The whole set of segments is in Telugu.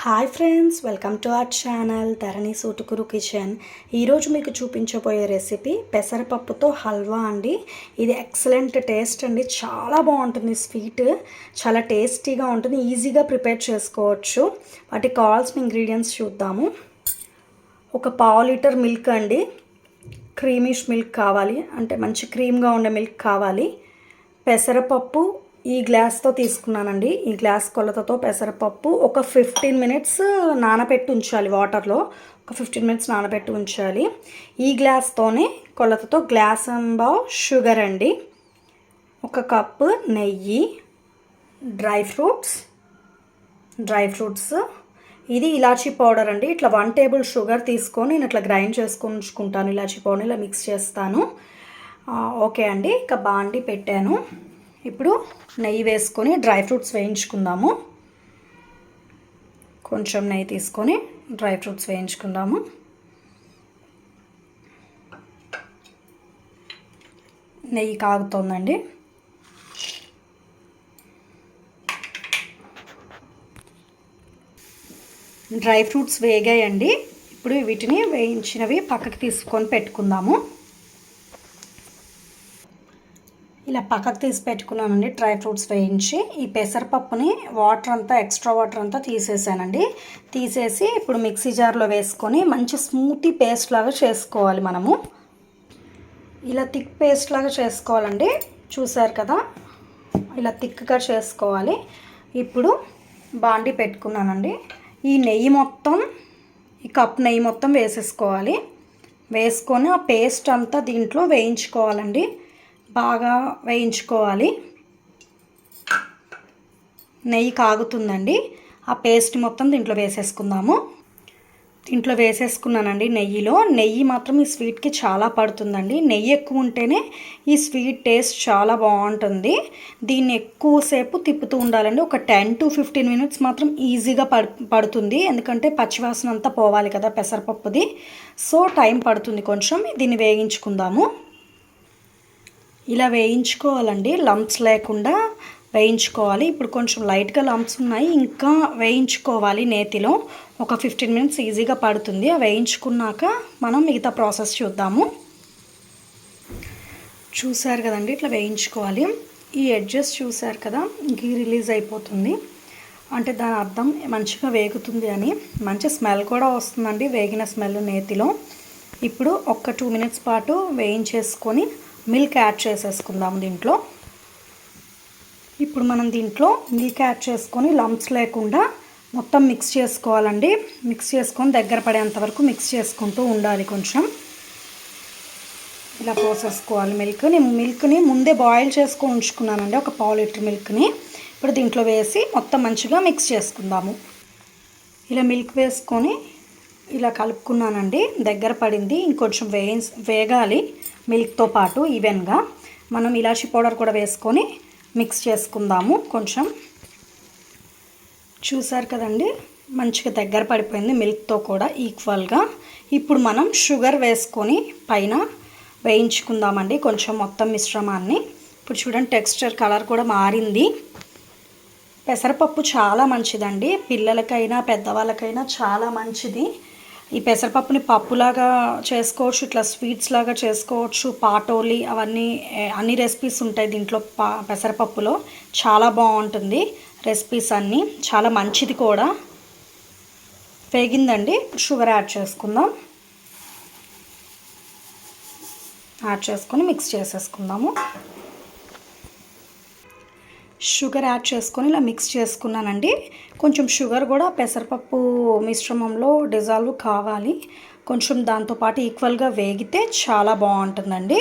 Hi friends, welcome to our channel Dharani సూటుకురు కిచెన్. ఈరోజు మీకు చూపించబోయే రెసిపీ పెసరపప్పుతో హల్వా అండి. ఇది ఎక్సలెంట్ టేస్ట్ అండి, చాలా బాగుంటుంది. స్వీట్ చాలా టేస్టీగా ఉంటుంది, ఈజీగా ప్రిపేర్ చేసుకోవచ్చు. వాటికి కావాల్సిన ఇంగ్రీడియంట్స్ చూద్దాము. ఒక పావు లీటర్ మిల్క్ అండి, క్రీమిష్ మిల్క్ కావాలి, అంటే మంచి క్రీమ్గా ఉండే మిల్క్ కావాలి. పెసరపప్పు ఈ గ్లాస్తో తీసుకున్నానండి. ఈ గ్లాస్ కొలతతో పెసరపప్పు ఒక 15 మినిట్స్ నానబెట్టి ఉంచాలి. వాటర్లో ఒక 15 మినిట్స్ నానబెట్టి ఉంచాలి. ఈ గ్లాస్తోనే కొలతతో గ్లాస్ అంబావ్ షుగర్ అండి, ఒక కప్పు నెయ్యి, డ్రై ఫ్రూట్స్, ఇది ఇలాచీ పౌడర్ అండి. ఇట్లా 1 టేబుల్ షుగర్ తీసుకొని నేను ఇట్లా గ్రైండ్ చేసుకొని ఉంచుకుంటాను. ఇలాచీ పౌడర్ ఇలా మిక్స్ చేస్తాను. ఓకే అండి, ఇక బాండి పెట్టాను. ఇప్పుడు నెయ్యి వేసుకొని డ్రై ఫ్రూట్స్ వేయించుకుందాము. కొంచెం నెయ్యి తీసుకొని డ్రై ఫ్రూట్స్ వేయించుకుందాము. నెయ్యి కాగుతోందండి. Dry fruits వేగాయండి. ఇప్పుడు వీటిని వేయించినవి పక్కకి తీసుకొని పెట్టుకుందాము. ఇలా పక్కకు తీసి పెట్టుకున్నానండి. డ్రై ఫ్రూట్స్ వేయించి ఈ పెసరపప్పుని ఎక్స్ట్రా వాటర్ అంతా తీసేసానండి. తీసేసి ఇప్పుడు మిక్సీ జార్లో వేసుకొని మంచి స్మూతీ పేస్ట్ లాగా చేసుకోవాలి. మనము ఇలా థిక్ పేస్ట్ లాగా చేసుకోవాలండి. చూసారు కదా, ఇలా థిక్గా చేసుకోవాలి. ఇప్పుడు బాండి పెట్టుకున్నానండి. ఈ కప్ నెయ్యి మొత్తం వేసేసుకోవాలి. వేసుకొని ఆ పేస్ట్ అంతా దీంట్లో వేయించుకోవాలండి. బాగా వేయించుకోవాలి. నెయ్యి కాగుతుందండి. ఆ పేస్ట్ మొత్తం దీంట్లో వేసేసుకుందాము. దీంట్లో వేసేసుకున్నానండి. నెయ్యి మాత్రం ఈ స్వీట్కి చాలా పడుతుందండి. నెయ్యి ఎక్కువ ఉంటేనే ఈ స్వీట్ టేస్ట్ చాలా బాగుంటుంది. దీన్ని ఎక్కువసేపు తిప్పుతూ ఉండాలండి. ఒక 10 to 15 మినిట్స్ మాత్రం ఈజీగా పడుతుంది. ఎందుకంటే పచ్చివాసన అంతా పోవాలి కదా పెసరపప్పుది. సో టైం పడుతుంది కొంచెం. దీన్ని వేయించుకుందాము. ఇలా వేయించుకోవాలండి, లంప్స్ లేకుండా వేయించుకోవాలి. ఇప్పుడు కొంచెం లైట్గా లంప్స్ ఉన్నాయి, ఇంకా వేయించుకోవాలి. నేతిలో ఒక 15 మినిట్స్ ఈజీగా పడుతుంది. ఆ వేయించుకున్నాక మనం మిగతా ప్రాసెస్ చూద్దాము. చూసారు కదండి, ఇట్లా వేయించుకోవాలి. ఈ ఎడ్జెస్ చూసారు కదా, గీ రిలీజ్ అయిపోతుంది, అంటే దాని అర్థం మంచిగా వేగుతుంది అని. మంచి స్మెల్ కూడా వస్తుందండి, వేగిన స్మెల్ నేతిలో. ఇప్పుడు ఒక 2 మినిట్స్ పాటు వేయించేసుకొని మిల్క్ యాడ్ చేసేసుకుందాం దీంట్లో. ఇప్పుడు మనం దీంట్లో మిల్క్ యాడ్ చేసుకొని లంప్స్ లేకుండా మొత్తం మిక్స్ చేసుకోవాలండి. మిక్స్ చేసుకొని దగ్గర పడేంత వరకు మిక్స్ చేసుకుంటూ ఉండాలి. కొంచెం ఇలా పోసేసుకోవాలి. మిల్క్ని ముందే బాయిల్ చేసుకొని ఉంచుకున్నానండి, ఒక పావు లీటర్ మిల్క్ని. ఇప్పుడు దీంట్లో వేసి మొత్తం మంచిగా మిక్స్ చేసుకుందాము. ఇలా మిల్క్ వేసుకొని ఇలా కలుపుకున్నానండి. దగ్గర పడింది, ఇంకొంచెం వేగాలి మిల్క్తో పాటు ఈవెన్గా. మనం ఇలాచీ పౌడర్ కూడా వేసుకొని మిక్స్ చేసుకుందాము. కొంచెం చూసారు కదండి, మంచిగా దగ్గర పడిపోయింది మిల్క్తో కూడా ఈక్వల్గా. ఇప్పుడు మనం షుగర్ వేసుకొని పైన వేయించుకుందామండి కొంచెం మొత్తం మిశ్రమాన్ని. ఇప్పుడు చూడండి, టెక్స్చర్ కలర్ కూడా మారింది. పెసరపప్పు చాలా మంచిదండి, పిల్లలకైనా పెద్దవాళ్ళకైనా చాలా మంచిది. ఈ పెసరపప్పుని పప్పులాగా చేసుకోవచ్చు, ఇట్లా స్వీట్స్ లాగా చేసుకోవచ్చు, పాటోలి అన్ని రెసిపీస్ ఉంటాయి దీంట్లో. పెసరపప్పులో చాలా బాగుంటుంది రెసిపీస్ అన్నీ, చాలా మంచిది కూడా. వేగిందండి, షుగర్ యాడ్ చేసుకుందాం. యాడ్ చేసుకొని మిక్స్ చేసేసుకుందాము. షుగర్ యాడ్ చేసుకొని ఇలా మిక్స్ చేసుకున్నానండి. కొంచెం షుగర్ కూడా పెసరపప్పు మిశ్రమంలో డిజాల్వ్ కావాలి. కొంచెం దాంతోపాటు ఈక్వల్గా వేగితే చాలా బాగుంటుందండి.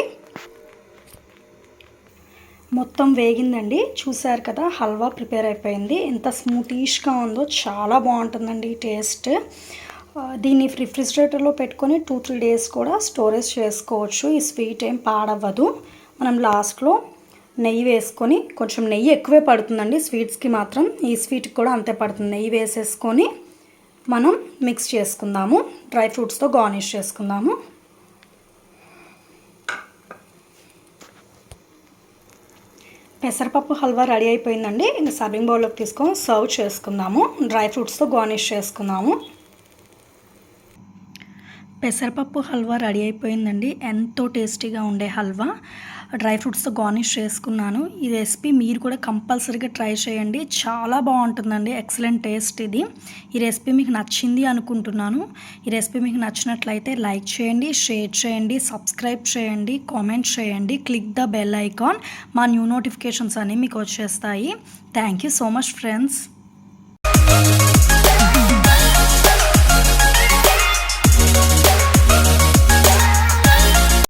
మొత్తం వేగిందండి. చూసారు కదా, హల్వా ప్రిపేర్ అయిపోయింది. ఎంత స్మూతీష్గా ఉందో, చాలా బాగుంటుందండి టేస్ట్. దీన్ని రిఫ్రిజిరేటర్లో పెట్టుకొని 2-3 డేస్ కూడా స్టోరేజ్ చేసుకోవచ్చు. ఈ స్వీట్ ఏం పాడవ్వదు. మనం లాస్ట్లో నెయ్యి వేసుకొని, కొంచెం నెయ్యి ఎక్కువే పడుతుందండి స్వీట్స్కి మాత్రం, ఈ స్వీట్కి కూడా అంతే పడుతుంది. నెయ్యి వేసేసుకొని మనం మిక్స్ చేసుకుందాము. డ్రై ఫ్రూట్స్తో గార్నిష్ చేసుకుందాము. పెసరపప్పు హల్వా రెడీ అయిపోయిందండి. ఇంకా సర్వింగ్ బౌల్లోకి తీసుకొని సర్వ్ చేసుకుందాము. డ్రై ఫ్రూట్స్తో గార్నిష్ చేసుకుందాము. పెసరపప్పు హల్వా రెడీ అయిపోయిందండి. ఎంతో టేస్టీగా ఉండే హల్వా డ్రై ఫ్రూట్స్తో గార్నిష్ చేసుకున్నాను. ఈ రెసిపీ మీరు కూడా కంపల్సరీగా ట్రై చేయండి. చాలా బాగుంటుందండి. ఎక్సలెంట్ టేస్ట్ ఇది. ఈ రెసిపీ మీకు నచ్చింది అనుకుంటున్నాను. ఈ రెసిపీ మీకు నచ్చినట్లయితే లైక్ చేయండి, షేర్ చేయండి, సబ్స్క్రైబ్ చేయండి, కామెంట్ చేయండి, క్లిక్ ద బెల్ ఐకాన్. మా న్యూ నోటిఫికేషన్స్ అన్నీ మీకు వచ్చేస్తాయి. Thank you so much friends.